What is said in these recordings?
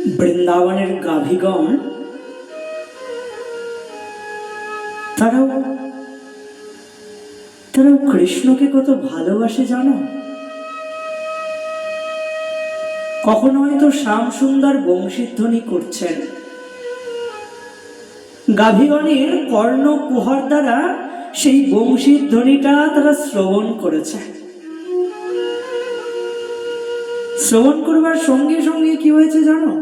বৃন্দাবনের গাভীগণ তারাও কৃষ্ণকে কত ভালোবাসে জানো। কখনো হয়তো শ্যাম সুন্দর বংশীধ্বনি করছেন, গাভীগণের কর্ণ কুহর দ্বারা সেই বংশীধ্বনিটা তারা শ্রবণ করেছে। শ্রবণ করবার সঙ্গে সঙ্গে কি হয়েছে জানো,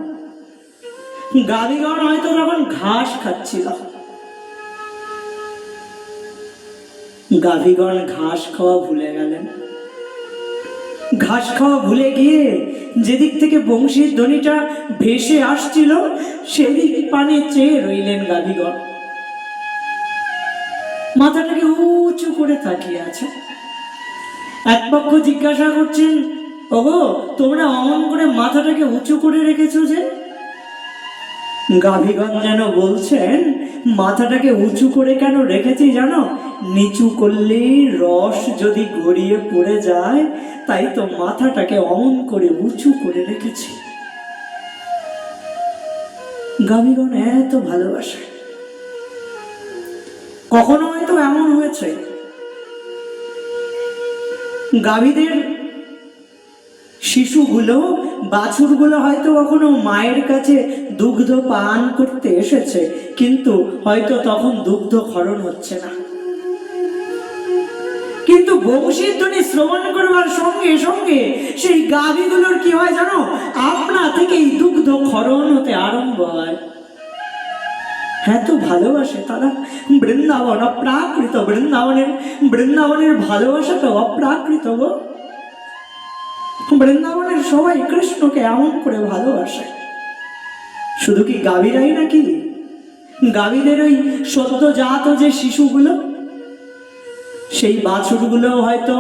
গাভীগণ হয়তো তখন ঘাস খাচ্ছিল, গাভীগণ ঘাস খাওয়া ভুলে গেলেন। ঘাস খাওয়া ভুলে গিয়ে যেদিক থেকে বংশীর ধ্বনিটা ভেসে আসছিল সেদিক পানে চেয়ে রইলেন গাভীগণ। মাথাটাকে উঁচু করে তাকিয়ে আছে। এক পক্ষ জিজ্ঞাসা করছেন, ওগো তোমরা অমন করে মাথাটাকে উঁচু করে রেখেছো যে? গাভীগণ যেন বলছেন, মাথাটাকে উঁচু করে কেন রেখেছি জানো? নিচু করলে রস যদি গড়িয়ে পড়ে যায়, তাই তো মাথাটাকে অমন করে উঁচু করে রেখেছি। গাভীগণ এত ভালোবাসে। কখনো হয়তো এমন হয়েছে, গাভীদের শিশুগুলো, বাছুরগুলো হয়তো কখনো মায়ের কাছে দুগ্ধ পান করতে এসেছে, কিন্তু হয়তো তখন দুগ্ধ ক্ষরণ হচ্ছে না, কিন্তু বংশীর ধ্বনি শ্রবণ করবার সঙ্গে সঙ্গে সেই গাভীগুলোর কি হয় জানো, আপনা থেকেই দুগ্ধ ক্ষরণ হতে আরম্ভ হয়। এত ভালোবাসে তারা বৃন্দাবন, অপ্রাকৃত। বৃন্দাবনের ভালোবাসাটা অপ্রাকৃত গো। বৃন্দাবনের সবাই কৃষ্ণকে এমন করে ভালোবাসে। শুধু কি গাভীরাই নাকি, গাভীদের ওই সদ্যজাত যে শিশুগুলো, সেই বাছুরগুলো হয়তো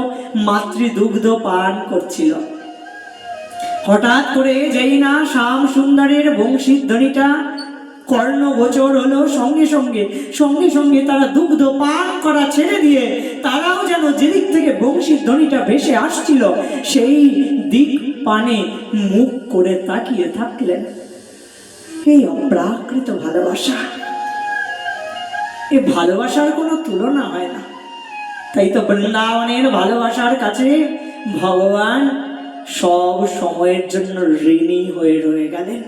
মাতৃদুগ্ধ পান করছিল। হঠাৎ করে যেই না শ্যাম সুন্দরের বংশীর ধ্বনিটা কর্ণগোচর হলো, সঙ্গে সঙ্গে তারা দুগ্ধ পান করা ছেড়ে দিয়ে তারাও যেন যেদিক থেকে বংশীর ধ্বনিটা ভেসে আসছিল সেই দিক পানে মুখ করে তাকিয়ে থাকলেন। এই অপ্রাকৃত ভালোবাসা, এ ভালোবাসার কোনো তুলনা হয় না। তাই তো বৃন্দাবনের ভালোবাসার কাছে ভগবান সব সময়ের জন্য ঋণী হয়ে রয়ে গেলেন।